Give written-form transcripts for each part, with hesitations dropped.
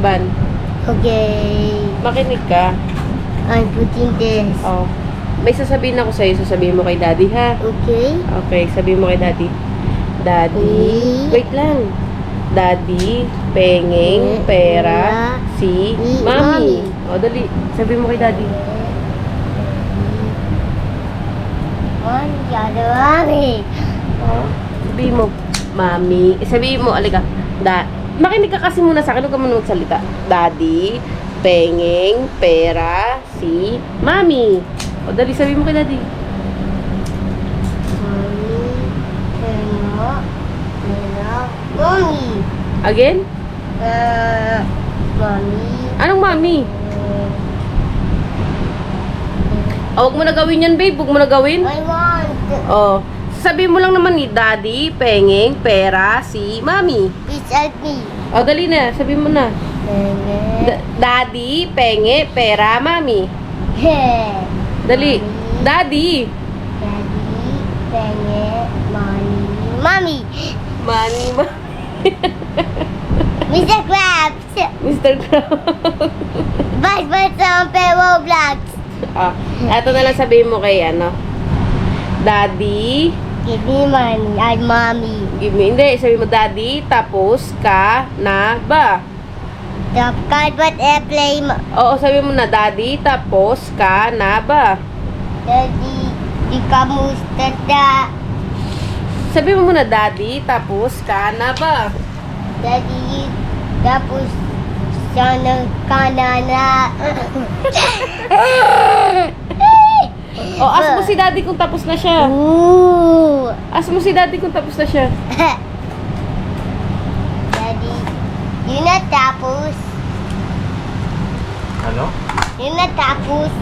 laban. Okay. Makinig ka. I'm putting this. Oh. May sasabihin ako sa'yo, sasabihin mo kay daddy, ha? Okay. Okay, sabihin mo kay daddy. Daddy, wait lang. Daddy, pengeng, pera, si mami. O, dali. Sabihin mo kay daddy. Mami. Oh, sabihin mo, mami. Sabihin mo, alika. Makinig ka kasi muna sa akin, huwag ka muna magsalita. Daddy, pengeng, pera, si mami. O, dali, sabihin mo kay daddy. Mommy. Again? Mommy. Anong mami? Oh, huwag mo na gawin yan, babe. Huwag mo na gawin. I want. Oh, sabihin mo lang naman ni daddy, pengeng, pera, si mami. Please help me. O, dali na. Sabihin mo na. Daddy, penge, pera, mami. Dali. Daddy. Daddy, penge, money. Mommy. Money, Mr. Krabs. Mr. Krabs. Bye sa Roblox. Ah, eto na lang sabihin mo kay ano. Daddy. Give me money. I'm mommy. Give me. Hindi, sabihin mo daddy, tapos ka na ba? The cardboard airplane. Oo, sabihin mo na daddy, tapos ka na ba? Daddy, di ka mustasa. Sabihin mo muna daddy, tapos ka na ba? Daddy, tapos sana ka na. O, ask mo si daddy kung tapos na siya. Ooh. Ask mo si daddy kung tapos na siya. Daddy, yun na tapos. Ano? Yun na tapos.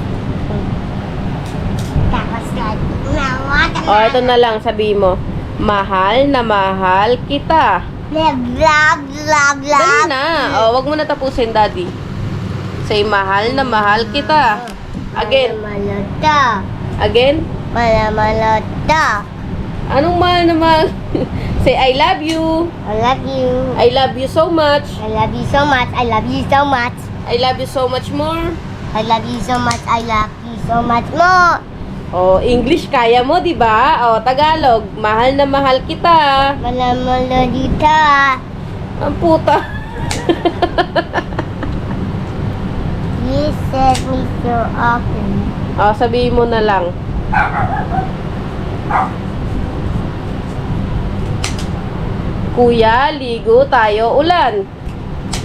Tapos na. O, ito na lang, sabihin mo. Mahal na mahal kita. Blah, blah, blah, blah. Dali na. O, wag mo na tapusin, daddy. Say, mahal na mahal kita. Again. Malamalata. Again. Malamalata. Anong mahal na mahal? Say, I love you. I love you. I love you so much. I love you so much. I love you so much. I love you so much more. I love you so much. I love you so much more. O, English kaya mo, di ba? O, Tagalog. Mahal na mahal kita. Malamalita. Ang puta. You said me so often. O, sabihin mo na lang. Kuya, ligo tayo ulan.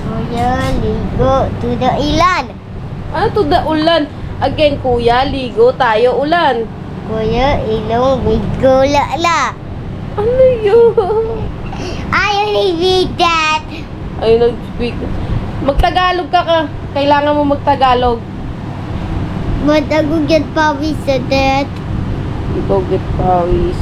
Kuya, ligo to the ilan. Ano to the ulan? Again, kuya, ligo tayo ulan. Kuya, ilong ligo la. Ano yun? I only read that. Ay, nag-speak. Magtagalog ka. Kailangan mo magtagalog. But I go get pawis sa that. Go get pawis.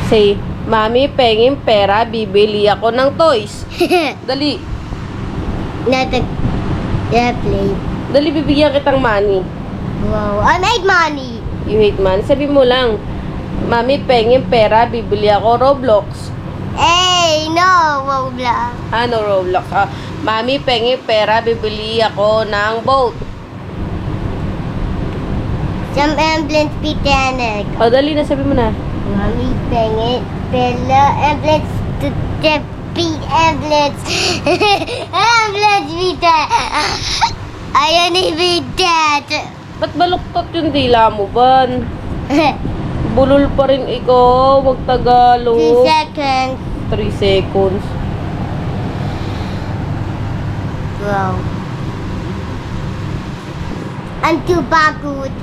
Say, Mami, pengin pera, bibili ako ng toys. Dali. Not a airplane. Dali, bibigyan kitang money. Wow, I made money. You hate money? Sabi mo lang, Mami, pengin pera, bibili ako Roblox. Hey, no, Roblox. Ano Roblox? Ah, Mami, pengin pera, bibili ako ng boat. Some ambulance Titanic. O, dali na, sabi mo na. Mommy, pengin, pela, ambulance, beat ambulance. Ambulance beat that. I only beat that. Ba't baluktot yung dila mo, Ban? Bulol pa rin ikaw, wag 2 Tagalog. seconds. 3 seconds. Wow. I'm too backward.